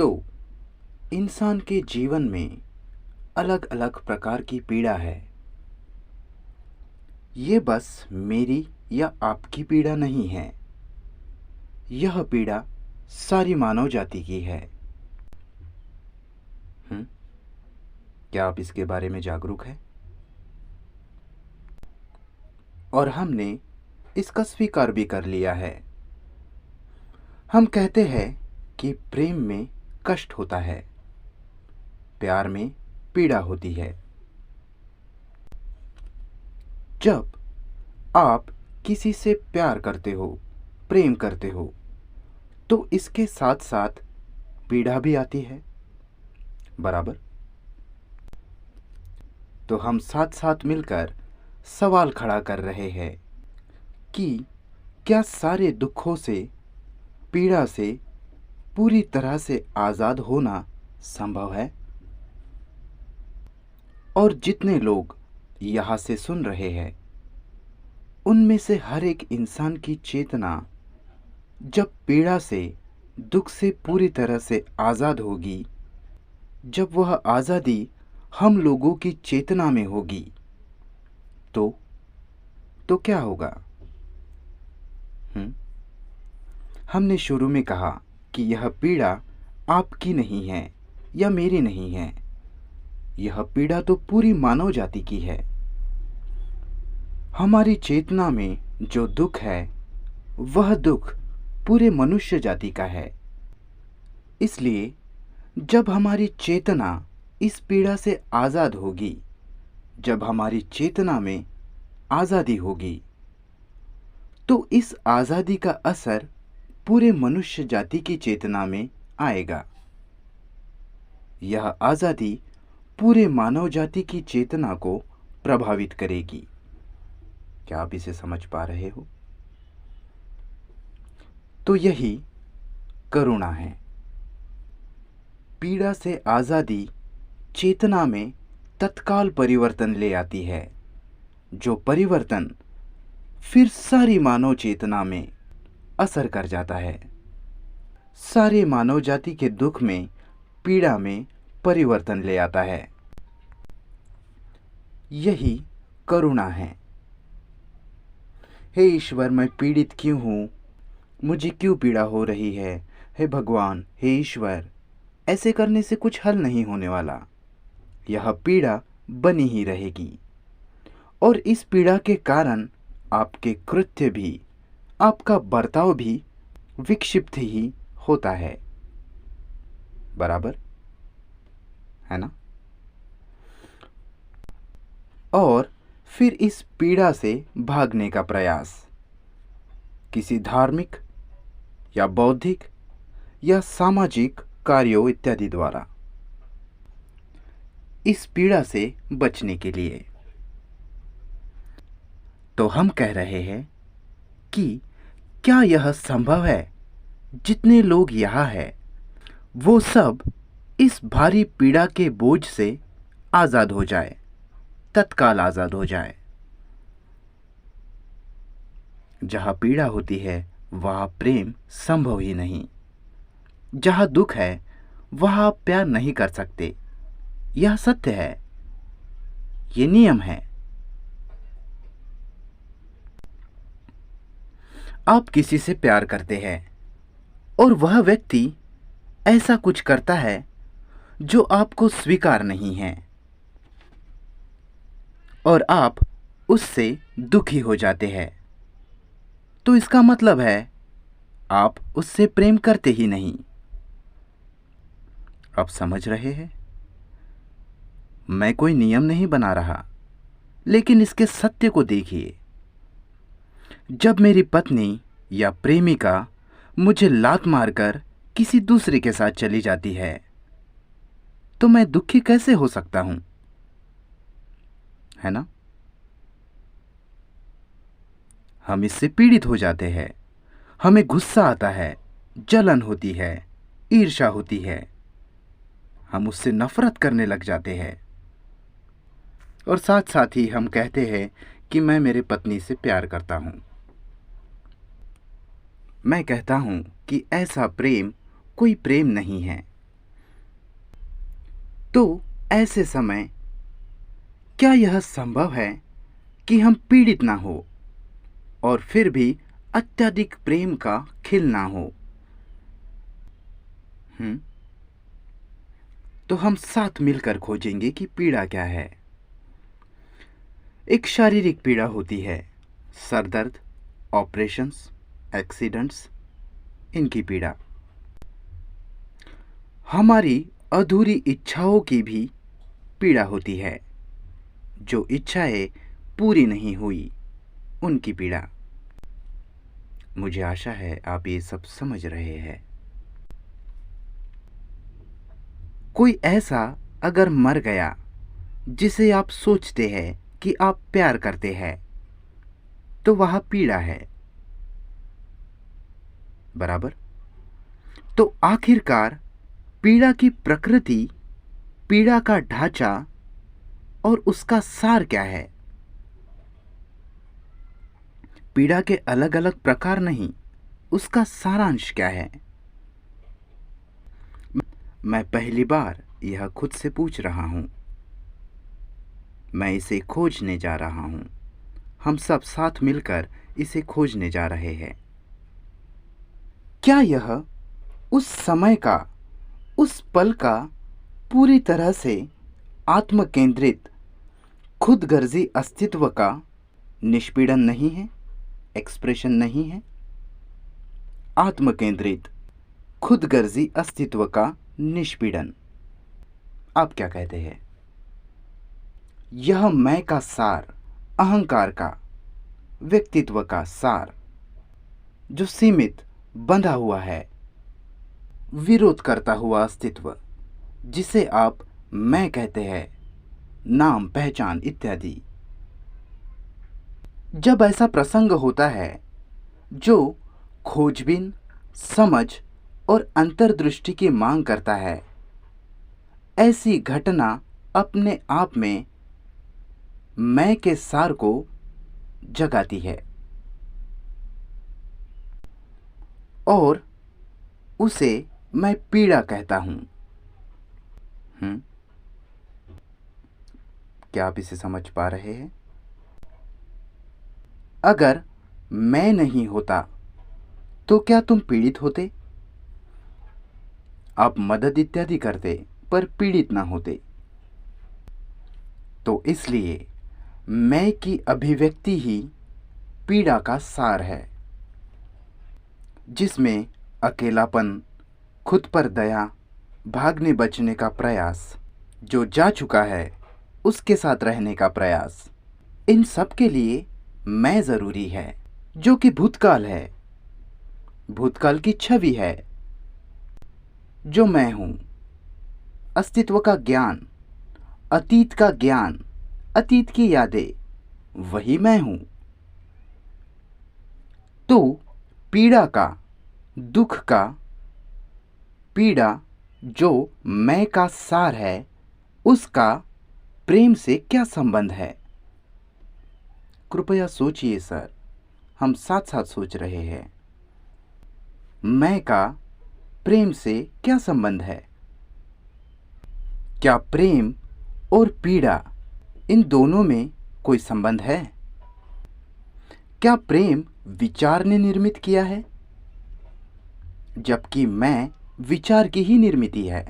तो इंसान के जीवन में अलग अलग प्रकार की पीड़ा है। ये बस मेरी या आपकी पीड़ा नहीं है। यह पीड़ा सारी मानव जाति की है। हम्म, क्या आप इसके बारे में जागरूक हैं? और हमने इसका स्वीकार भी कर लिया है। हम कहते हैं कि प्रेम में कष्ट होता है, प्यार में पीड़ा होती है। जब आप किसी से प्यार करते हो, प्रेम करते हो, तो इसके साथ साथ पीड़ा भी आती है, बराबर। तो हम साथ साथ मिलकर सवाल खड़ा कर रहे हैं कि क्या सारे दुखों से, पीड़ा से पूरी तरह से आज़ाद होना संभव है? और जितने लोग यहाँ से सुन रहे हैं, उनमें से हर एक इंसान की चेतना जब पीड़ा से, दुख से पूरी तरह से आज़ाद होगी, जब वह आज़ादी हम लोगों की चेतना में होगी, तो क्या होगा? हमने शुरू में कहा कि यह पीड़ा आपकी नहीं है या मेरी नहीं है। यह पीड़ा तो पूरी मानव जाति की है। हमारी चेतना में जो दुख है, वह दुख पूरे मनुष्य जाति का है। इसलिए जब हमारी चेतना इस पीड़ा से आज़ाद होगी, जब हमारी चेतना में आज़ादी होगी, तो इस आज़ादी का असर पूरे मनुष्य जाति की चेतना में आएगा। यह आज़ादी पूरे मानव जाति की चेतना को प्रभावित करेगी। क्या आप इसे समझ पा रहे हो? तो यही करुणा है। पीड़ा से आज़ादी चेतना में तत्काल परिवर्तन ले आती है, जो परिवर्तन फिर सारी मानव चेतना में असर कर जाता है। सारे मानव जाति के दुख में, पीड़ा में परिवर्तन ले आता है। यही करुणा है। हे ईश्वर, मैं पीड़ित क्यों हूँ? मुझे क्यों पीड़ा हो रही है? हे भगवान, हे ईश्वर, ऐसे करने से कुछ हल नहीं होने वाला। यह पीड़ा बनी ही रहेगी। और इस पीड़ा के कारण आपके कृत्य भी, आपका बर्ताव भी विक्षिप्त ही होता है, बराबर है ना? और फिर इस पीड़ा से भागने का प्रयास किसी धार्मिक या बौद्धिक या सामाजिक कार्यों इत्यादि द्वारा, इस पीड़ा से बचने के लिए। तो हम कह रहे हैं कि क्या यह संभव है जितने लोग यहाँ हैं, वो सब इस भारी पीड़ा के बोझ से आज़ाद हो जाए, तत्काल आज़ाद हो जाए? जहाँ पीड़ा होती है, वहाँ प्रेम संभव ही नहीं। जहाँ दुख है, वहाँ आप प्यार नहीं कर सकते। यह सत्य है, ये नियम है। आप किसी से प्यार करते हैं और वह व्यक्ति ऐसा कुछ करता है जो आपको स्वीकार नहीं है, और आप उससे दुखी हो जाते हैं, तो इसका मतलब है आप उससे प्रेम करते ही नहीं। आप समझ रहे हैं? मैं कोई नियम नहीं बना रहा, लेकिन इसके सत्य को देखिए। जब मेरी पत्नी या प्रेमिका मुझे लात मारकर किसी दूसरे के साथ चली जाती है, तो मैं दुखी कैसे हो सकता हूं? है ना? हम इससे पीड़ित हो जाते हैं। हमें गुस्सा आता है, जलन होती है, ईर्ष्या होती है। हम उससे नफरत करने लग जाते हैं। और साथ साथ ही हम कहते हैं कि मैं मेरे पत्नी से प्यार करता हूं। मैं कहता हूं कि ऐसा प्रेम कोई प्रेम नहीं है, तो ऐसे समय क्या यह संभव है कि हम पीड़ित ना हो और फिर भी अत्यधिक प्रेम का खिल ना हो? हम्म तो हम साथ मिलकर खोजेंगे कि पीड़ा क्या है। एक शारीरिक पीड़ा होती है, सर दर्द, ऑपरेशंस, एक्सीडेंट्स, इनकी पीड़ा। हमारी अधूरी इच्छाओं की भी पीड़ा होती है, जो इच्छाएं पूरी नहीं हुई, उनकी पीड़ा। मुझे आशा है आप ये सब समझ रहे हैं। कोई ऐसा अगर मर गया जिसे आप सोचते हैं कि आप प्यार करते हैं, तो वह पीड़ा है, बराबर? तो आखिरकार पीड़ा की प्रकृति, पीड़ा का ढांचा और उसका सार क्या है? पीड़ा के अलग अलग प्रकार नहीं, उसका सारांश क्या है? मैं पहली बार यह खुद से पूछ रहा हूं। मैं इसे खोजने जा रहा हूं। हम सब साथ मिलकर इसे खोजने जा रहे हैं। क्या यह उस समय का, उस पल का पूरी तरह से आत्म केंद्रित, खुदगर्जी अस्तित्व का निष्पीड़न नहीं है, एक्सप्रेशन नहीं है? आत्म केंद्रित, खुदगर्जी अस्तित्व का निष्पीड़न। आप क्या कहते हैं? यह मैं का सार, अहंकार का, व्यक्तित्व का सार, जो सीमित, बंधा हुआ है, विरोध करता हुआ अस्तित्व, जिसे आप मैं कहते हैं, नाम, पहचान इत्यादि। जब ऐसा प्रसंग होता है जो खोजबीन, समझ और अंतर्दृष्टि की मांग करता है, ऐसी घटना अपने आप में मैं के सार को जगाती है और उसे मैं पीड़ा कहता हूं। क्या आप इसे समझ पा रहे हैं? अगर मैं नहीं होता तो क्या तुम पीड़ित होते? आप मदद इत्यादि करते पर पीड़ित ना होते। तो इसलिए मैं की अभिव्यक्ति ही पीड़ा का सार है, जिसमें अकेलापन, खुद पर दया, भागने बचने का प्रयास, जो जा चुका है उसके साथ रहने का प्रयास, इन सब के लिए मैं जरूरी है, जो कि भूतकाल है, भूतकाल की छवि है, जो मैं हूं। अस्तित्व का ज्ञान, अतीत का ज्ञान, अतीत की यादें, वही मैं हूं। तो पीड़ा का, दुख का, पीड़ा जो मैं का सार है, उसका प्रेम से क्या संबंध है? कृपया सोचिए सर, हम साथ साथ सोच रहे हैं। मैं का प्रेम से क्या संबंध है? क्या प्रेम और पीड़ा, इन दोनों में कोई संबंध है? क्या प्रेम विचार ने निर्मित किया है, जबकि मैं विचार की ही निर्मिति है?